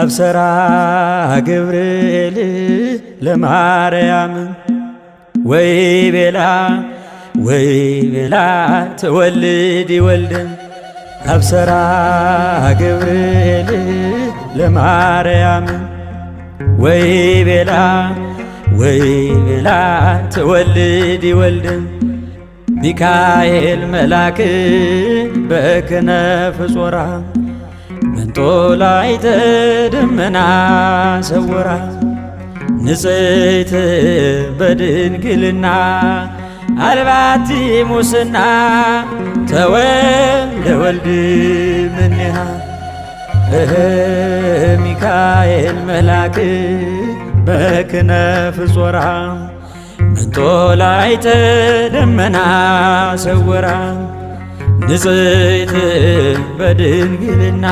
አብሰራ ገብርኤል ለማርያም ወይ ቤላ ተወልድ ወልድን አብሰራ ገብርኤል ለማርያም ወይ ቤላ ተወልድ ወልድን ሚካኤል መልአክ በክነፍ ጾራ መንጦላዕተ ደመና ሰወራ ንጽሕት በድንግልና አልባቲ ሙስና ተወልደ ወልድ እምኔሃ ሚካኤል መልአክ በክነፍ ጾራ መንጦላዕተ ደመና ሰወራ ንጽሕት በድንግልና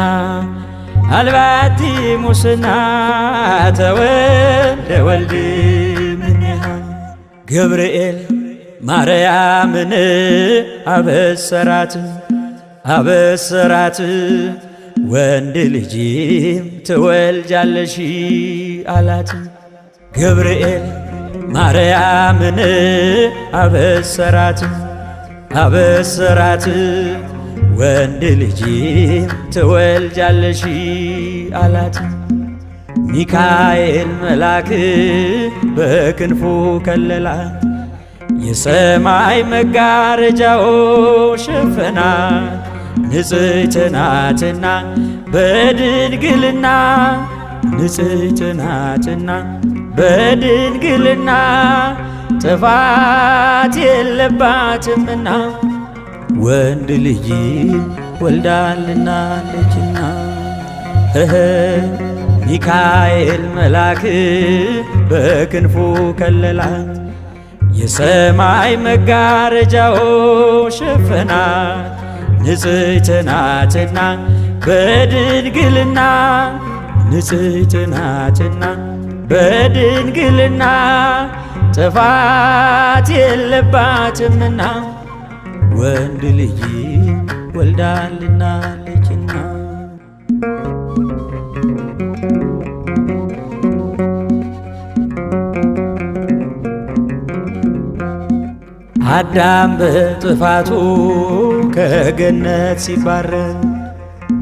አልባቲ ሙስና ተወልደ ወልድ እምኔሃ ገብርኤል ማርያምን አበሰራት ወንድ ልጅም ትወልጃለሽ አላት። ገብርኤል ማርያምን አበሰራት ወንድ ልጅም ትወልጃለሽ አላት። ሚካኤል መልአክ በክንፉ ከለላት የሰማይ መጋረጃው ሸፈናት ንጽሕት ናትና በድንግልና ጥፋት የለባትምና ወንድ ልጅ ወልዳልናለችና ሚካኤል መልአክ በክንፉ ከለላት የሰማይ መጋረጃው ሸፈናት ንጽሕት ናትና በድንግልና ጥፋት የለባትምና ወንድ ልጅ ወልዳልናለችና አዳም በጥፋቱ ከገነት ሲባረር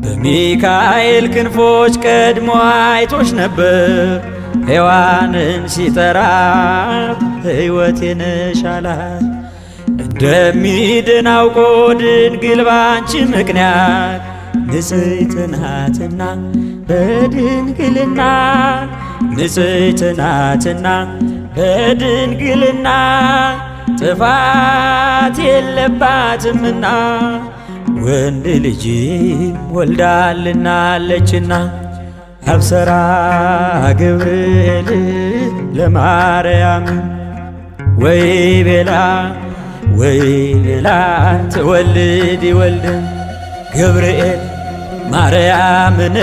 በሚካኤል ክንፎች ቀድሞ አይቶሽ ነበር። ሔዋንን ሲጠራ ሕይወቴ ነሽ አላት። እንደሚድን አውቆ ድንግል ባንቺ ምክንያት ንጽሕት ናትና በድንግልና ጥፋት የለባትምና ወንድ ልጅ ወልዳልናለችና አብሰራ ገብርኤል ለማርያም ወይ ቤላ ትወልድ ወልድን ገብርኤል ማርያምን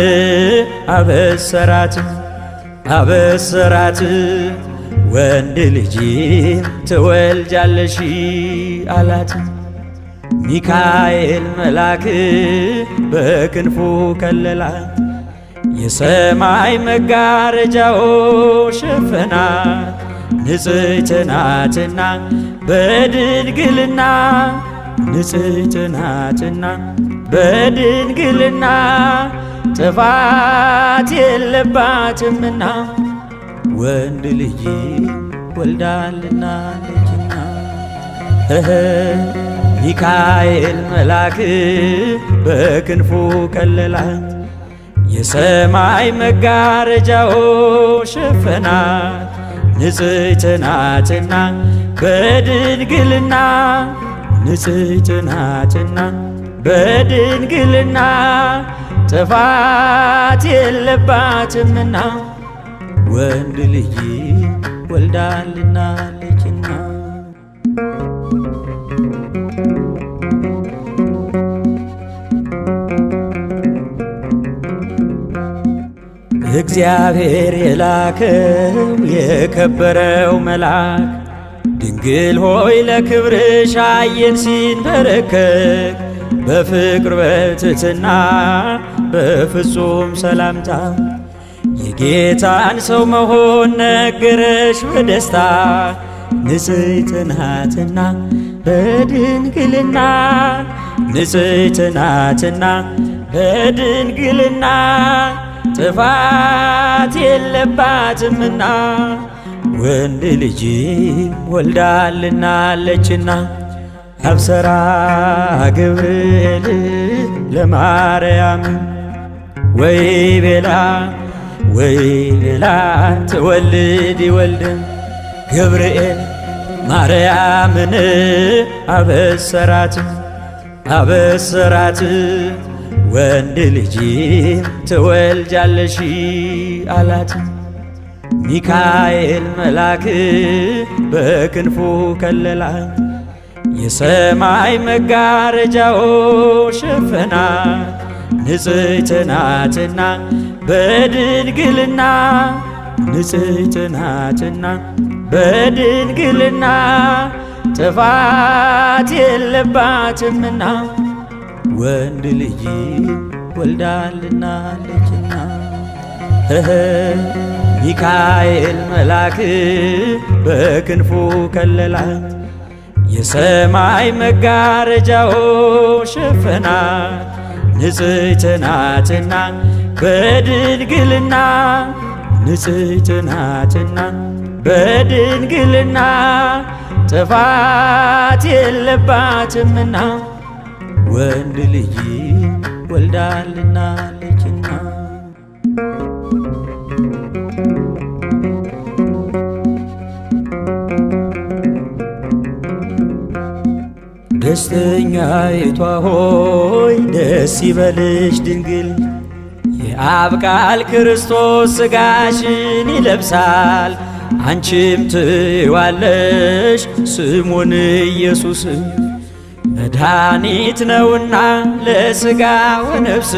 አበሰራት ወንድ ልጅ ትወልጃለሽ አላት። ሚካኤል መልአክ በክንፉ ከለላት የሰማይ መጋረጃው ሸፈናት ንጽሕት ናትና በድንግልና ጥፋት የለባትምና ወንድ ልጅ ወልዳልናለችና ሚካኤል መልአክ በክንፉ ከለላት የሰማይ መጋረጃው ሸፈናት ንጽሕት ናትና በድንግልና ጥፋት የለባትምና ወንድ ልጅ ወልዳልናለችና። እግዚአብሔር የላከው የከበረው መልአክ ድንግል ሆይ ለክብርሽ አየን ሲንበረከክ በፍቅር በትሕትና በፍጹም ሰላምታ የጌታን ሰው መሆን ነገረሽ በደስታ ንጽሕት ናትና በድንግልና ንጽሕት ናትና በድንግልና ጥፋት የለባትምና ወንድ ልጅ ወልዳልናለችና። አብሰራ ገብርኤል ለማርያም ወይ ቤላ ትወልድ ወልድም ገብርኤል ማርያምን አበሰራት ወንድ ልጅ ትወልጃለሽ አላት። ሚካኤል መልአክ በክንፉ ከለላት የሰማይ መጋረጃው ሸፈናት ንጽሕት ናትና በድንግልና ንጽሕት ናትና በድንግልና ጥፋት የለባትምና ወንድ ልጅ ወልዳልናለችና። ሚካኤል መልአክ በክንፉ ከለላት የሰማይ መጋረጃው ሸፈናት ንጽሕት ናትና በድንግልና ንጽሕት ናትና በድንግልና ጥፋት የለባትምና ወንድ ልጅ ወልዳልናለችና። ደስተኛይቷ ሆይ ደስ ይበልሽ ድንግል የአብ ቃል ክርስቶስ ሥጋሽን ይለብሳል አንቺም ትይዋለሽ ስሙን ኢየሱስ መድኃኒት ነውና ለሥጋ ወነፍስ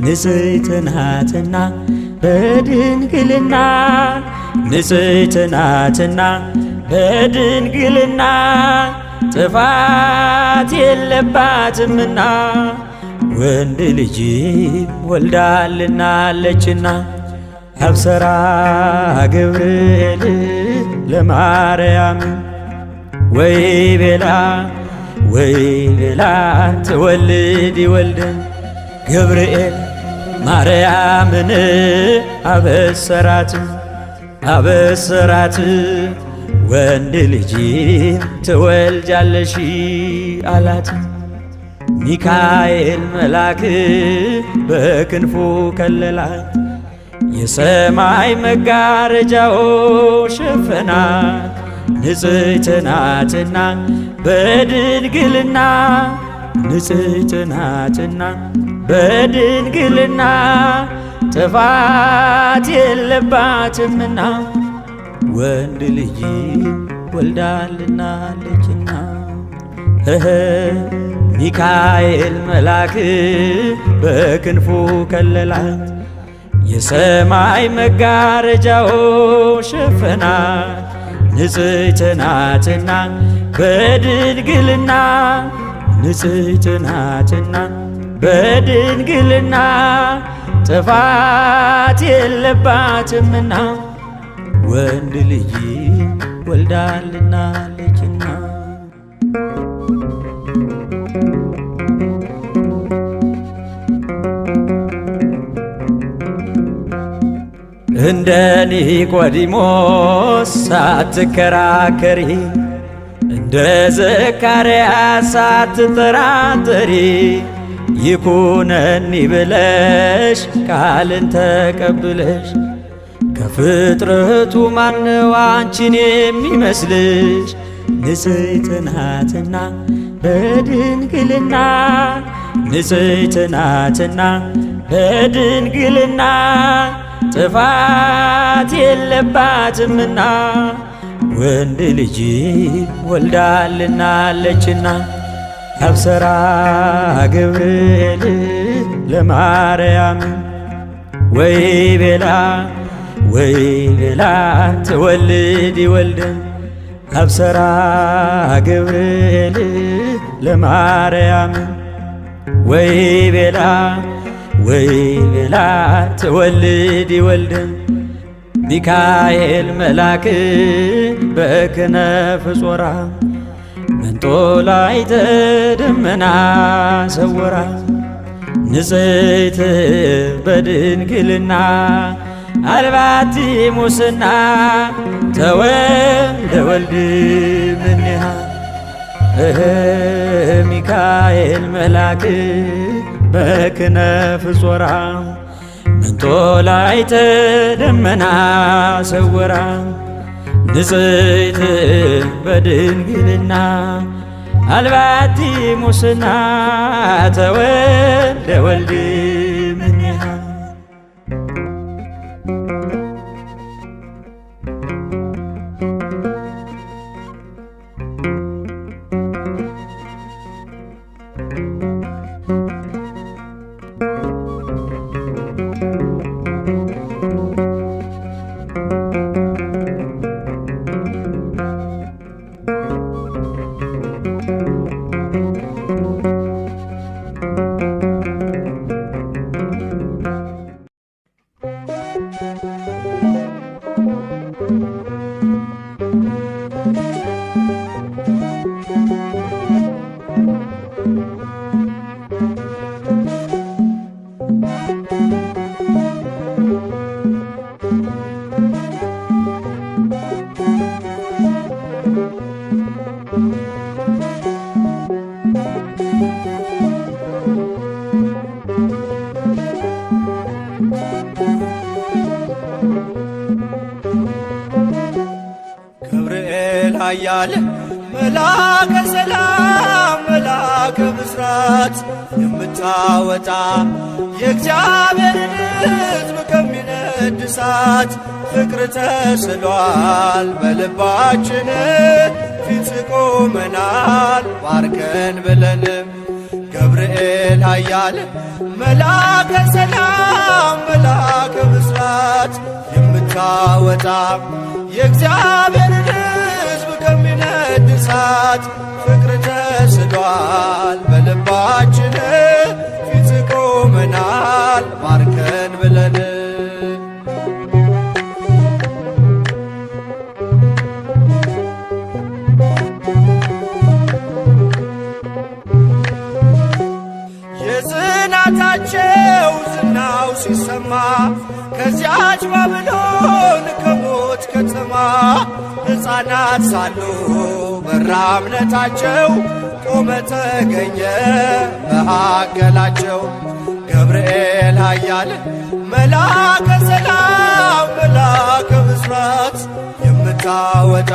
ንጽሕት ናትና በድንግልና ንጽሕት ናትና በድንግልና ጥፋት የለባትምና ወንድ ልጅ ወልዳልናለችና። አብሰራ ገብርኤል ለማርያም ወይ ቤላ ትወልድ ወልድም ገብርኤል ማርያምን አበሰራት ወንድ ልጅ ትወልጃለሽ አላት። ሚካኤል መልአክ በክንፉ ከለላት የሰማይ መጋረጃው ሸፈናት ንጽሕት ናትና በድንግልና ንጽሕት ናትና በድንግልና ጥፋት የለባትምና ወንድ ልጅ ወልዳልናለችና። ሚካኤል መልአክ በክንፉ ከለላት የሰማይ መጋረጃው ሸፈናት ንጽሕት ናትና በድንግልና ንጽሕት ናትና በድንግልና ጥፋት የለባትምና ወንድ ልጅ ወልዳልናለችና። እንደ ኒቆዲሞስ ሳትከራከሪ እንደ ዘካርያስ ሳትጠራጠሪ ይኩነኒ ብለሽ ቃልን ተቀብለሽ ከፍጥረቱ ማነው አንቺን የሚመስልሽ? ንጽሕት ናትና በድንግልና ንጽሕት ናትና በድንግልና ጥፋት የለባትምና ወንድ ልጅ ወልዳልናለችና። አብሰራ ገብርኤል ለማርያም ወይ ቤላ ትወልድ ይወልድን። አብሰራ ገብርኤል ለማርያም ወይ ቤላ ትወልድ ይወልድን። ሚካኤል መልአክ በክነፍ ጾራ መንጦላዕተ ደመና ሰወራ። ንጽሕት በድንግልና አልባቲ ሙስና ተወልደ ወልድ እምኔሃ። ሚካኤል መልአክ በክነፍ ጾራ መንጦላዕተ ደመና ሰወራ። ንጽሕት በድንግልና አልባቲ ሙስና ተወልደ ወልድ እምኔሃ። ገብርኤል ኃያል መልአከ ሰላም መልአከ ብስራት የምታወጣ የእግዚአብሔርን ሕዝብ ከሚነድ እሳት ፍቅር ተስሏል በልባችን ፊት ቆመናል ባርከን ብለንም። ገብርኤል ኃያል መልአከ ሰላም መልአከ ብስራት የምታወጣ የእግዚአብሔርን ሕዝብ ከሚነድ እሳት ፍቅር ተስሏል በልባችን ፊት ቆመናል ባርከን ብለን። የጽናታቸው ዝናው ሲሰማ ከዚያች ባቢሎን ከሞት ከተማ ሕፃናት ሳሉ በራ እምነታቸው ቆመ ተገኘ መሃከላቸው። ገብርኤል ኃያል መልአከ ሰላም መልአከ ብስራት የምታወጣ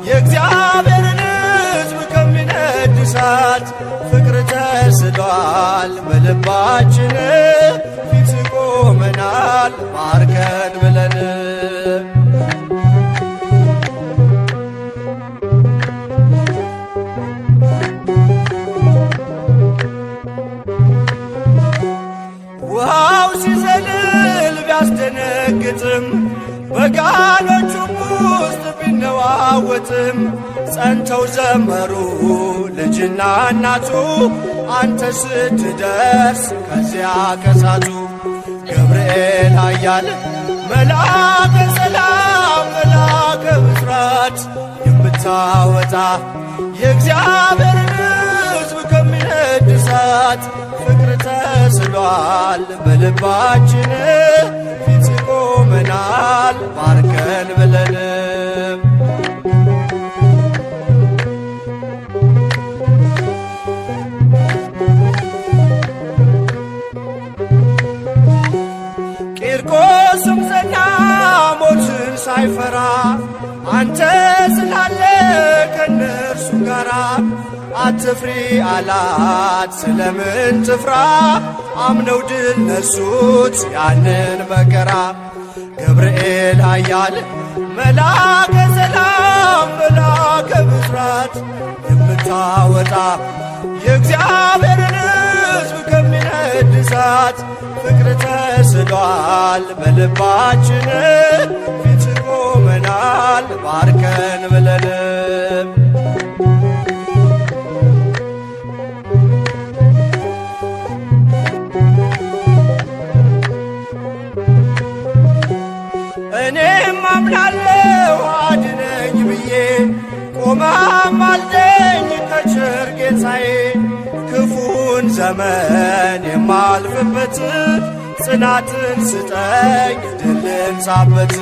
የእግዚአብሔርን ሕዝብ ከሚነድ እሳት ፍቅር ተስሏል በልባችን ፊት ቆመናል ባርከን ብለን። ውሃው ሲዘልል ቢያስደነግጥም በጋኖቹም ውስጥ ቢነዋወጥም ጸንተው ዘመሩ ልጅና እናቱ አንተ ስትደርስ ከዚያ ከሳቱ። ገብርኤል ኃያል መልአከ ሰላም መልአከ ብስራት የምታወጣ የእግዚአብሔርን ሕዝብ ከሚነድ እሳት ፍቅር ተስሏል በልባችን ፊት ቆመናል ባርከን ብለን። ቂርቆስም ጸና ሞትን ሳይፈራ አንተ ስላለ ከነርሱ ጋራ። አትፍሪ አላት ስለምን ትፍራ አምነው ድል ነሱት ያንን መከራ። ገብርኤል ኃያል መልአከ ሰላም መልአከ ብስራት የምታወጣ የእግዚአብሔርን ሕዝብ ከሚነድ እሳት ፍቅር ተስሏል በልባችን ፊት ቆመናል ባርከን ብለን። እኔም አምናለሁ አድነኝ ብዬ ቆመህ አልደኝ ከቸር ጌታዬ። ክፉን ዘመን የማልፍበት ጽናትን ስጠኝ ድልን ሳበት።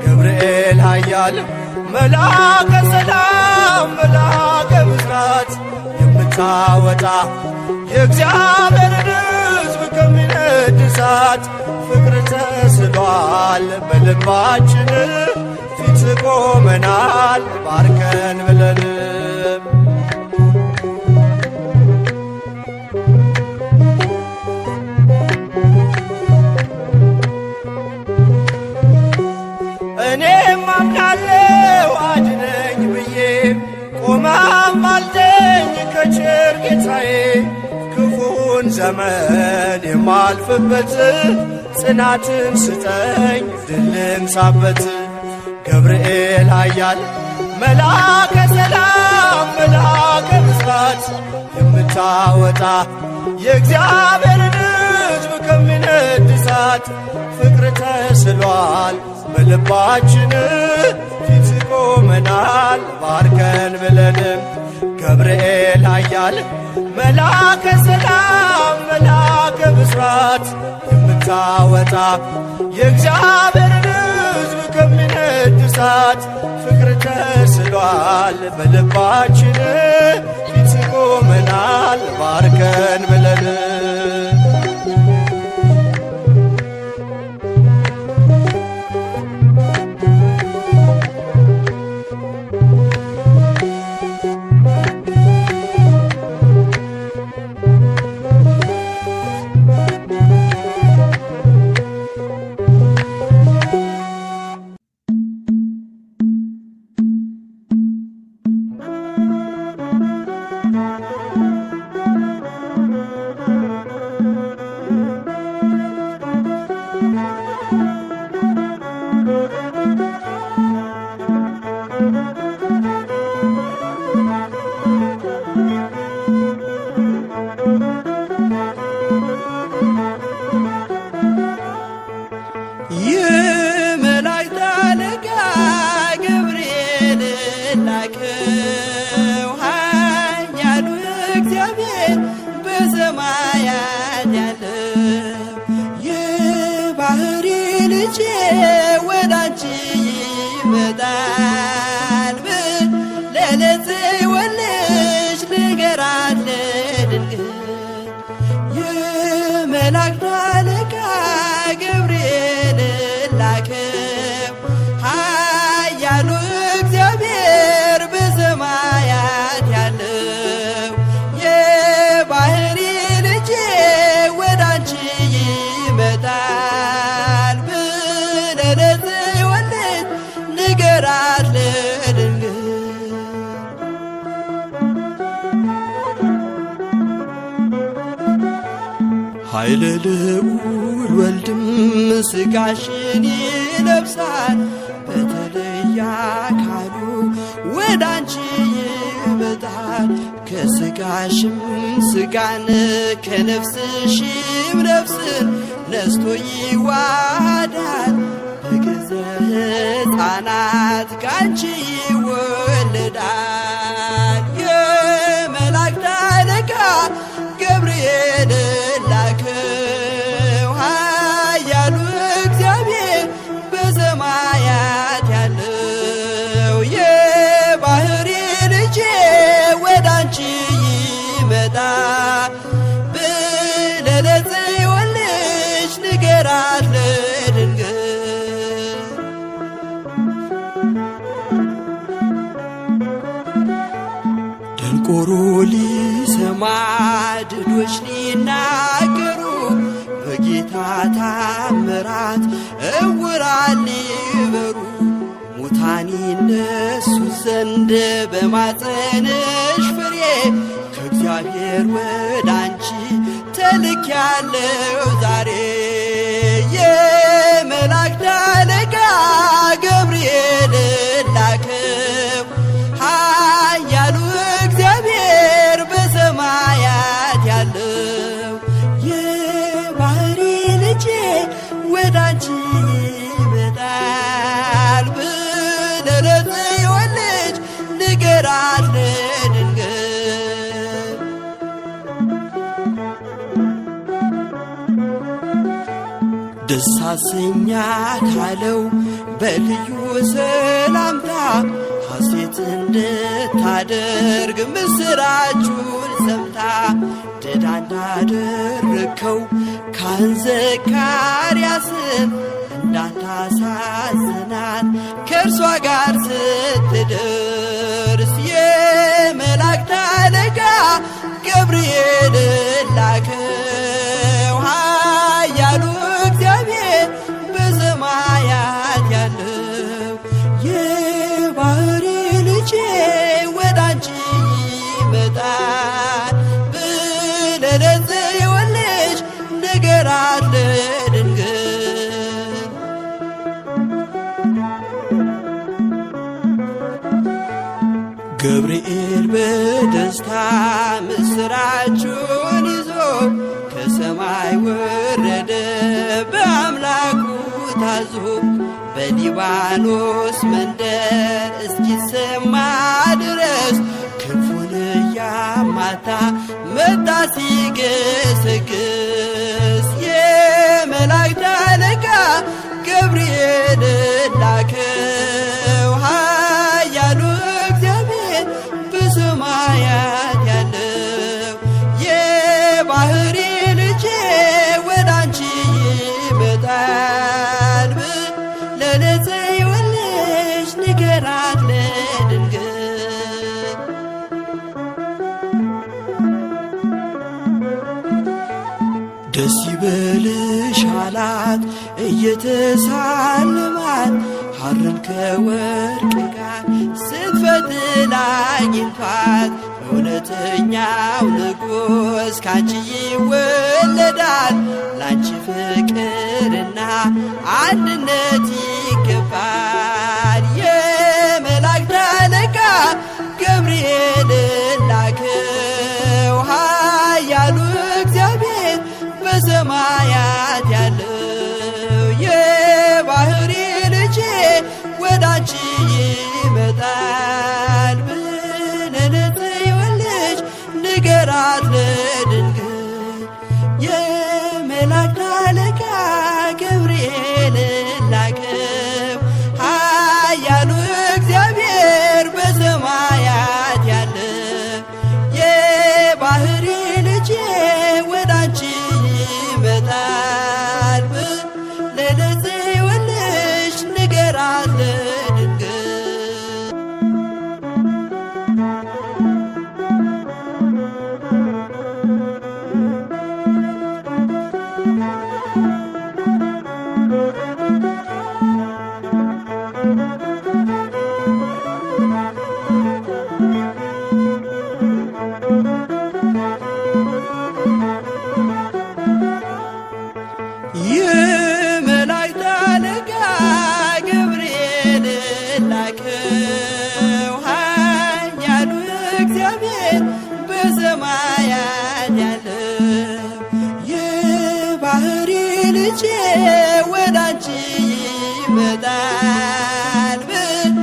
ገብርኤል ኃያል መልአከ ሰላም መልአከ ብስራት የምታወጣ የእግዚአብሔርን ሕዝብ ከሚነድ እሳት ፍቅር ተስሏል በልባችን ፊት ቆመናል ባርከን ብለን። እኔም አምናለሁ አድነኝ ብዬ ቆመህ አልደኝ ከቸር ጌታዬ። ክፉን ዘመን የማልፍበት ጽናትን ስጠኝ ድልን ሳበት። ገብርኤል ኃያል መልአከ ሰላም መልአከ ብስራት የምታወጣ የእግዚአብሔርን ሕዝብ ከሚነድ እሳት ፍቅር ተስሏል በልባችን ፊት ቆመናል ባርከን ብለን። ገብርኤል ኃያል መልአከ ሰላም መልአከ ብስራት የምታወጣ የእግዚአብሔርን ሕዝብ ከሚነድ እሳት ፍቅር ተስሏል በልባችን ፊት ቆመናል ባርከን ብለን። ወዳንቺ ይመጣል ብል ለለጽዮንሽ ንገራት ለድንግል። የመላእክት አለቃ ገብርኤል ላከው ኃያሉ እግዚአብሔር በሰማያት ያለው። የባሕሪ ልጄ ወዳንቺ ይመጣል ንገራት ለድንግል። ኃይለ ልዑል ወልድም ሥጋሽን ይለብሳል በተለየ አካሉ ወዳንቺ ይመጣል። ከሥጋሽም ሥጋን ከነፍስሽም ነፍስን ነስቶ ይዋሃዳል። በገዛ ሕፃናት ካንቺ ይወለዳል። የመላእክት አለቃ ገብርኤል ላከው ኃያሉ እግዚአብሔር በሰማያት ያለው። የባሕሪ ልጄ ወዳንቺ ይመጣል ብለህ ለጽዮን ልጅ ንገራት ለድንግል። ደንቆሮ ሊሰማ ድዶች ሊናገሩ የጌታ ታምራት እውራን ሊበሩ ሙታን ይነሱ ዘንድ በማፀንሽ ፍሬ ከእግዚአብሔር ወደ አንቺ ተልኬያለሁ ዛሬ። የመላእክት አለቃ ገብርኤል ላከው ኃያሉ እግዚአብሔር በሰማያት ያለው የባሕሪ ልጄ ወደ አንቺ ይመጣል ብለህ ለጽዮን ልጅ ንገራት ለድንግል። ደስ አሰኛት አለው በልዩ ሰላምታ ሐሴት እንድታደርግ ምስራቹን ሰምታ ድዳ እንዳደረግከው ካህን ዘካርያስን እንዳታሳዝናት ከእርሷ ጋር ስትደርስ የመላእክት አለቃ ገብርኤል ላከው ኃያሉ እግዚአብሔር በሰማያት ያለው የባሕሪ ልጄ ወደ አንቺ ይመጣል ብለህ ለጽዮን ልጅ ንገራት ለድንግል። ገብርኤል በደስታ ምስራቹን ይዞ ከሰማይ ወረደ በአምላኩ ታዞ በሊባኖስ መንደር እስኪሰማ ድረስ ክንፉን እያማታ መጣ ሲገሰግስ የመላእክት አለቃ ገብርኤል ላከው ኃያሉ እግዚአብሔር በሰማያት ያለው የባሕሪ ልጄ ወደ አንቺ ይመጣል ብለህ ለጽዮን ልጅ ንገራት ለድንግል። ደስ ይበልሽ አላት እየተሳለማት ሐርን ከወርቅ ጋር ስትፈትል አግኝቷት እውነተኛው ንጉሥ ካንቺ ይወለዳል ላንቺ ፍቅርና አንድነት ይገባል። የመላእክት አለቃ ገብርኤል ላከው ኃያሉ እግዚአብሔር በሰማያት ያለው የባሕሪ ልጄ ወደ አንቺ ይመጣል ብለህ ለጽዮን ልጅ ንገራት ለድንግል። የመላእክት አለቃ ገብርኤል ላከው ኃያሉ እግዚአብሔር በሰማያት ያለው የባሕሪ ልጄ ወደ አንቺ ይመጣል ብለህ ለጽዮን ልጅ ንገራት ለድንግል። የመላእክት አለቃ ገብርኤል ላከው ኃያሉ እግዚአብሔር በሰማያት ያለው የባሕሪ ልጄ ወደ አንቺ ይመጣል ብለህ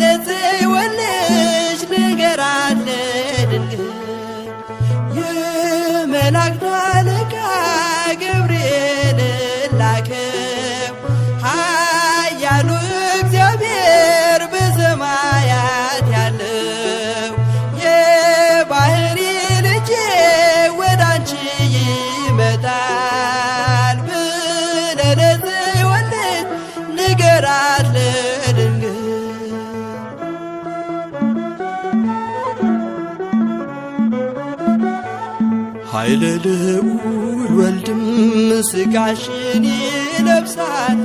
ለጽዮን ልጅ ንገራት ለድንግል። የመላእክት አለቃ ገብርኤል ላከው ኃያሉ እግዚአብሔር በሰማያት ያለው የባሕሪ ልጄ ወደ አንቺ ይመጣል ብለህ ለጽዮን ልጅ ንገራት ለድንግል። ኃይለ ልዑል ወልድ ልጅም ስጋሽን ይለብሳል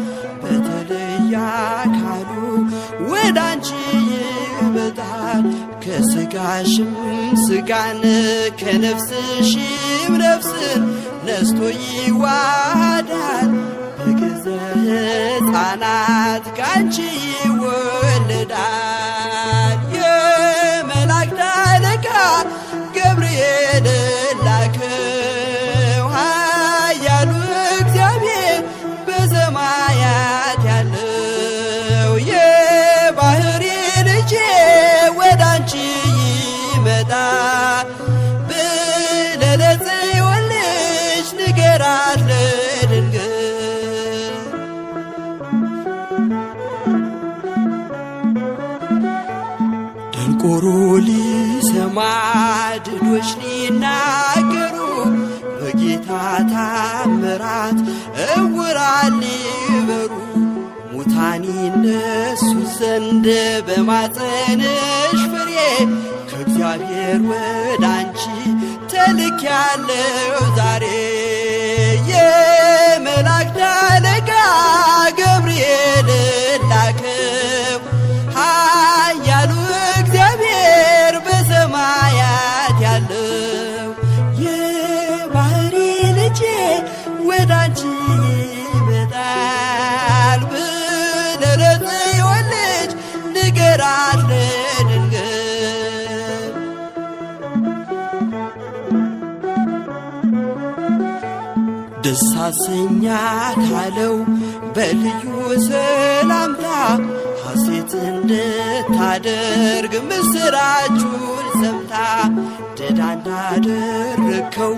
በተለየ አካሉ ወዳንቺ ይመጣል። ከስጋሽም ስጋን ከነፍስሽም ነፍስን ነስቶ ይዋሃዳል። በገዛ ሕፃናት ካንቺ ይወለዳል። የመላእክት አለቃ ገብርኤል ላከው ኃያሉ እግዚአብሔር በሰማያት ያለው የባህሪ ልጄ ወዳንቺ ይመጣል ብለህ ለጽዮን ልጅ ንገራት ለድንግል። ደንቆሮ ሊሰማ ድዶች ሊናገሩ በጌታ ታምራት ዕውራን ሊበሩ ሙታን ይነሱ ዘንድ በማፀንሽ ፍሬ ከእግዚአብሔር ወዳንቺ ተልኬያለሁ ዛሬ። የመላእክት አለቃ ገብርኤል ላከው ኃያሉ እግዚአብሔር በሰማያት ያለው የባህሪ ልጄ ወዳንቺ ይመጣል ብለህ ለጽዮን ልጅ ንገራት ለድንግል። ደስ አሰኛት አለው በልዩ ሰላምታ ሐሴት እንድታደርግ ምስራቹን ሰምታ ድዳ እንዳደረግከው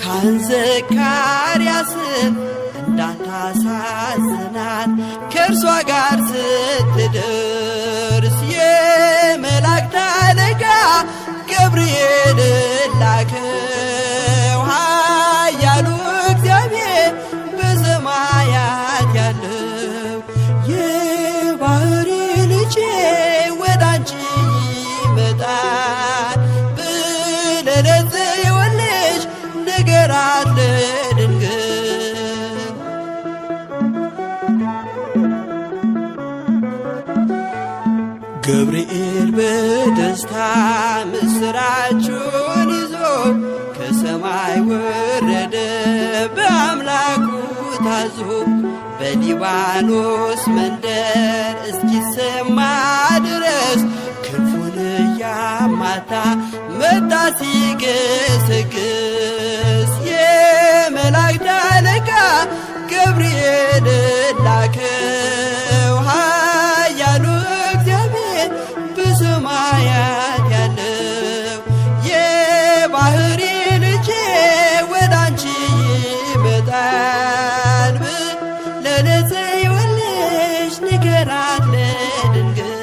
ካህን ዘካርያስን እንዳታሳዝናት ከእርሷ ጋር ስትደርስ የመላእክት አለቃ ገብርኤል ላከው ኃያሉ እግዚአብሔር በሰማያት ያለው የባህሪ ልጄ ወዳንቺ ይመጣል ብለህ ለጽዮን ልጅ ንገራት ለድንግል። ገብርኤል በደስታ ምስራቹን ይዞ ከሰማይ ወረደ በአምላኩ ታዞ በሊባኖስ መንደር እስኪሰማ ድረስ ክንፉን እያማታ መጣ ሲገሰግስ። የመላእክት አለቃ ገብርኤል ላከው ኃያሉ እግዚአብሔር በሰማያት ያለው የባህሪ ልጄ ወዳንቺ ይመጣል ብለህ ለጽዮን ልጅ ንገራት ለድንግል።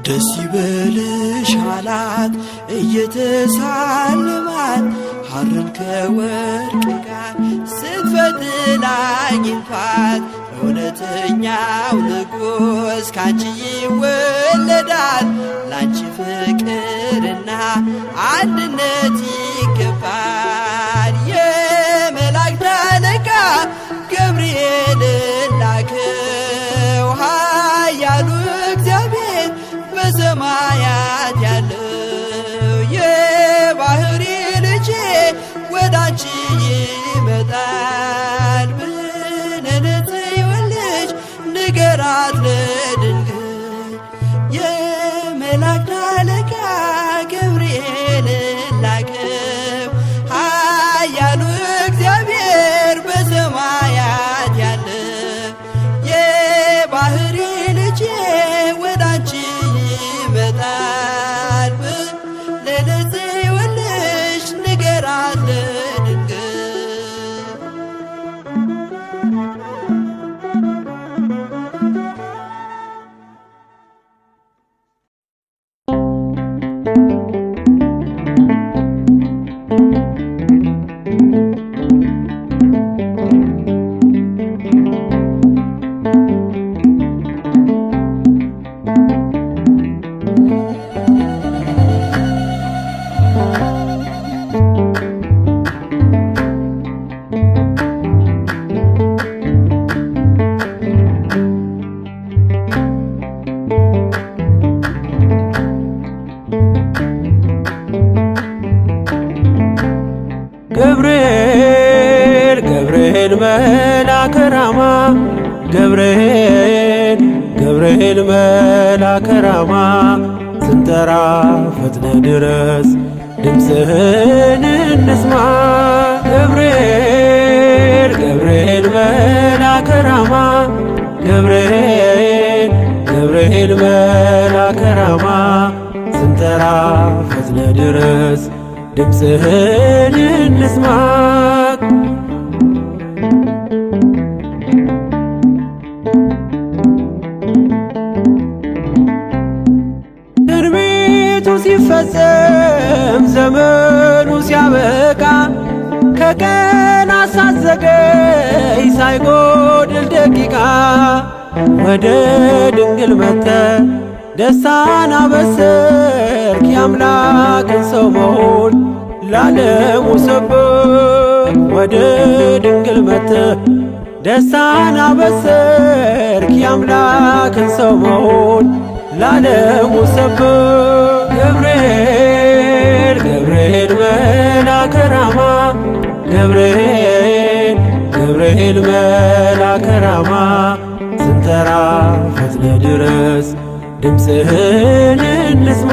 ደስ ይበልሽ አላት እየተሳለማት ሐርን ከወርቅ ጋር ስትፈትል አግኝቷት እውነተኛው ንጉሥ ካንቺ ይወለዳል። ላንቺ ፍቅርና አንድነት ይገባል። የመላእክት አለቃ ገብርኤል ላከው ኃያሉ እግዚአብሔር በሰማያት ያለው የባህሪ ልጄ ወዳንቺ ይመጣል ብለህ ለጽዮን ልጅ ንገራት ለድንግል። የመላእክት አለቃ ገብርኤል ላከው ኃያሉ እግዚአብሔር በሰማያት ያለው የባህሪ ልጄ ወዳንቺ ይመጣል ብለህ ለጽዮን ልጅ ንገራት ለድንግል። ገብርኤል ገብርኤል መልአከ ራማ ገብርኤል ገብርኤል መልአከ ራማ ስንጠራ ፈጥነ ድረስ ድምፅህን እንስማ ገብርኤል ገብርኤል መልአከ ራማ ገብርኤል ገብርኤል መልአከ ራማ ስንጠራ ፈጥነ ድረስ ድምፅህን እንስማ ትንቢቱ ሲፈጸም ዘመኑ ሲያበቃ ከቀናት ሳትዘገይ ሳይጎድል ደቂቃ ወደ ድንግል መጥተ ደስታን አበሰርክ የአምላክን ሰው መሆን ለዓለሙ ሰበክ ወደ ድንግል መጥተ ደስታን አበሰርክ የአምላክን ሰው መሆን ለዓለሙ ሰበክ ገብርኤል ገብርኤል መልአከ ራማ ገብርኤል ገብርኤል መልአከ ራማ ስንጠራ ፈጥነ ድረስ ድምፅህን እንስማ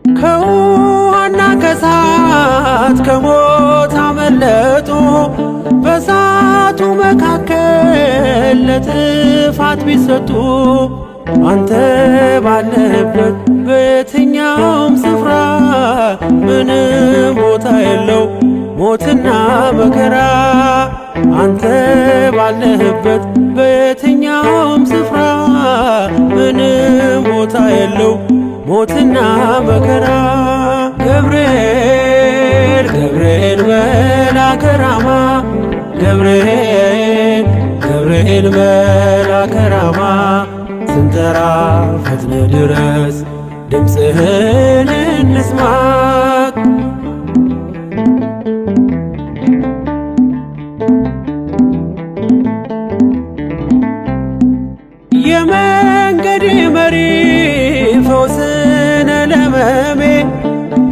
ከውሃና ከእሳት ከሞት አመለጡ በእሳቱ መካከል ለጥፋት ቢሰጡ አንተ ባለህበት በየትኛውም ስፍራ ምንም ቦታ የለው ሞትና መከራ አንተ ባለህበት በየትኛውም ስፍራ ምንም ቦታ የለው ሞትና መከራ ገብርኤል ገብርኤል መልአከ ራማ ገብርኤል ገብርኤል መልአከ ራማ ስንጠራ ፈጥነ ድረስ ድምፅህን እንስማ የመንገድ መሪ ፈውስነ ለሕመሜ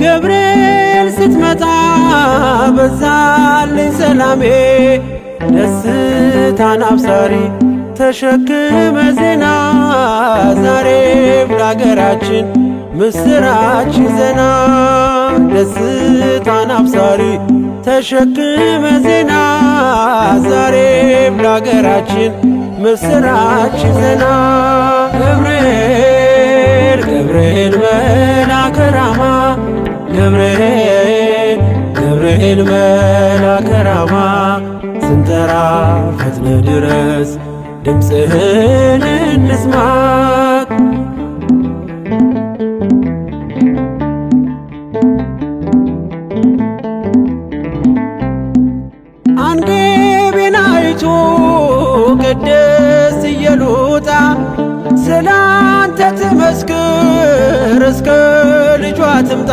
ገብርኤል ስትመጣ በዛልኝ ሰላሜ ደስታን አብሳሪ ተሸክመ ዜና ዛሬም ለአገራችን ምስራች ይዘና ደስታን አብሳሪ ተሸክመ ዜና ዛሬም ለአገራችን ምስራች ይዘና ገብርኤል ገብርኤል መልአከ ራማ ገብርኤል ገብርኤል መልአከ ራማ ስንጠራ ፈጥነ ድረስ ድምፅህን እንስማ አንገቤን አይቶ ቅድስት ኢየሉጣ ስላንተ ትመስክር እስከ ልጇ ትምጣ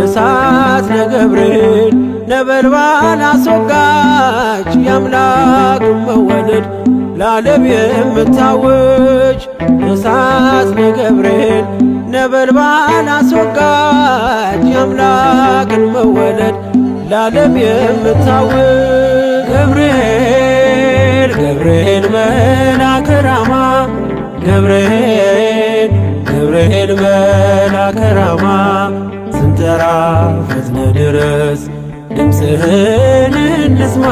እሳት ነገብርኤል ነበልባል አስወጋች የአምላክን መወለድ ለዓለም የምታውጅ እሳት ነገብርኤል ነበልባል አስወጋች የአምላክን መወለድ ለዓለም የምታውጅ ገብርኤል ገብርኤል መልአከ ራማ ገብርኤል ገብርኤል መልአከ ራማ ስንጠራ ፈጥነ ድረስ ድምፅህን እንስማ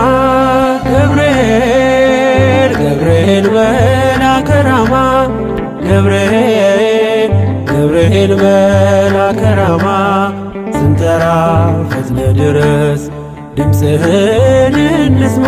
ገብርኤል ገብርኤል መልአከ ራማ ገብርኤል ገብርኤል መልአከ ራማ ስንጠራ ፈጥነ ድረስ ድምፅህን እንስማ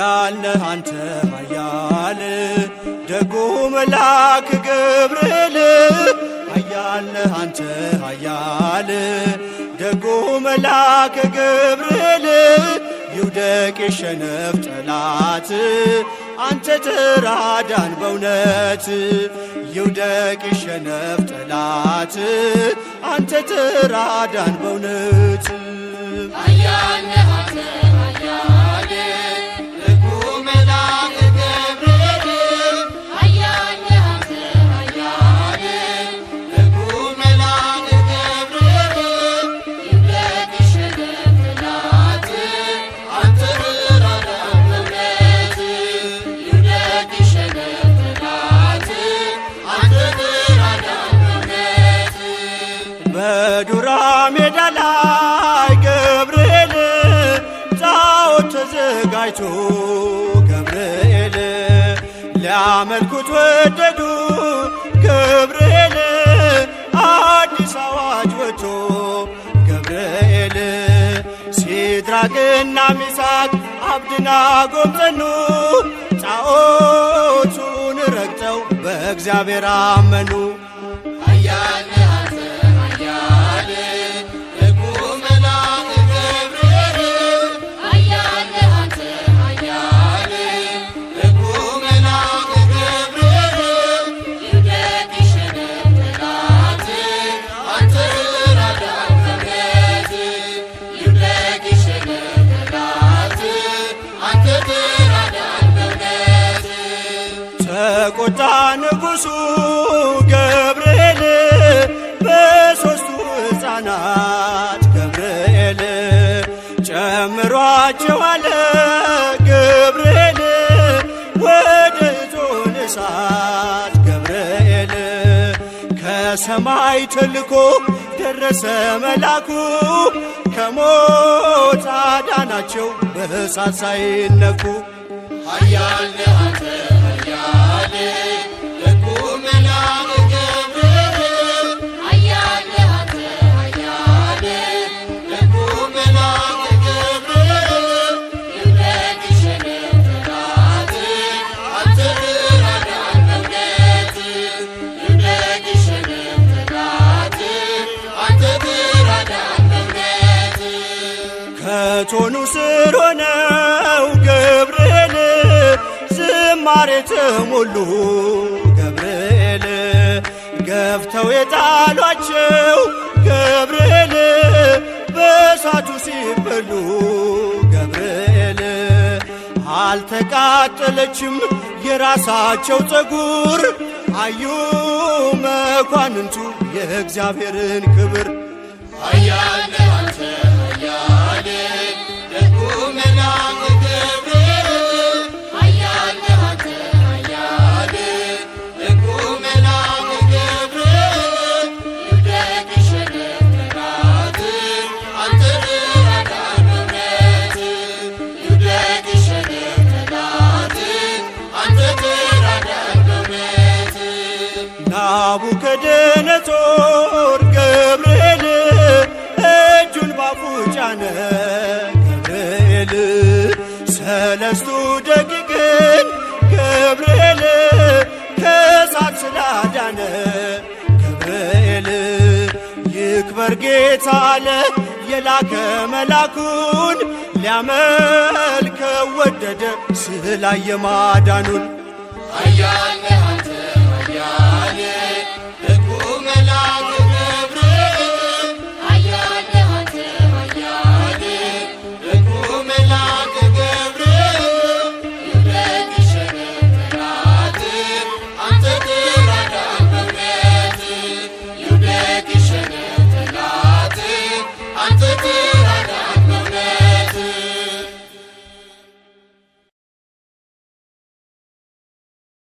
ኃያል ነህ አንተ ኃያል ደጉ መልአክ ገብርኤል ኃያል ነህ አንተ ኃያል ደጉ መልአክ ገብርኤል ይውደቅ የሸነፍ ጠላት አንተ ተራዳን በእውነት ይውደቅ የሸነፍ ጠላት አንተ ተራዳን በእውነት ኃያል ነህ አንተ ኃያል ደጉ መልአክ ገብርኤል ኃያል ነህ አንተ ኃያል ደጉ መልአክ ገብርኤል ይውደቅ የሸነፍ ጠላት አንተ ተራዳን በእውነት ይውደቅ የሸነፍ ጠላት አንተ ተራዳን በእውነት በዱራ ሜዳ ላይ ገብርኤል ጣዖት ተዘጋጅቶ ገብርኤል ሊያመልኩት ወደዱ ገብርኤል አዲስ አዋጅ ወጥቶ ገብርኤል ሲድራቅና ሚሳቅ አብደናጎም ጸኑ ጣዖቱን ረግጠው በእግዚአብሔር አመኑ ኃያል ነህ አንተ ኃያል ደጉ መልአክ ገብርኤል ኃያል ነህ አንተ ኃያል ደጉ መልአክ ገብርኤል ይውደቅ የሸነፍ ጠላት አንተ ተራዳን በእውነት ይውደቅ የሸነፍ ጠላት አንተ ተራዳን በእውነት ተቆጣ ንጉሡ ገብርኤል በሦስቱ ሕፃናት ገብርኤል ጨምሯቸው አለ ገብርኤል ወደ እቶነ እሳት ገብርኤል ከሰማይ ተልኮ ደረሰ መላኩ ከሞት አዳናቸው በእሳት ሳይነኩ ኃያል ነህ አንተ ኃያል ደጉ መልአክ ገብርኤል ኃያል ነህ አንተ ኃያል ደጉ መልአክ ገብርኤል ይውደቅ የሸነፍ ጠላት አንተ ተራዳን በእውነት ይውደቅ የሸነፍ ጠላት አንተ ተራዳን በእውነት ከቶኑ ስር ሆነው ገብርኤል ዝማሬ ተሞሉ ገብርኤል ገፍተው የጣሏቸው ገብርኤል በእሳቱ ሲበሉ ገብርኤል አልተቃጠለችም የራሳቸው ፀጉር አዩ መኳንንቱ የእግዚአብሔርን ክብር ኃያል ነህ አንተ ኃያል ደጉ መልአክ ገብርኤል ኃያል ነህ አንተ ኃያል ደጉ መልአክ ገብርኤል ይውደቅ የሸነፍ ጠላት አንተ ተራዳን በእውነት ይውደቅ የሸነፍ ጠላት አንተ ተራዳን በእውነት ናቡከደነጾር ገብርኤል እጁን ባፉ ጫነ ገብርኤል ሰለስቱ ደቂቅን ገብርኤል ከእሳት ስላዳነ ገብርኤል ይክበር ጌታ አለ የላከ መላኩን ሊያመልከው ወደደ ስላየ ማዳኑን ኃያል ነህ አንተ ኃያል ደጉ መልአክ ገብርኤል ኃያል ነህ አንተ ኃያል ደጉ መልአክ ገብርኤል ይውደቅ የሸነፍ ጠላት አንተ ተራዳን በእውነት ይውደቅ የሸነፍ ጠላት አንተ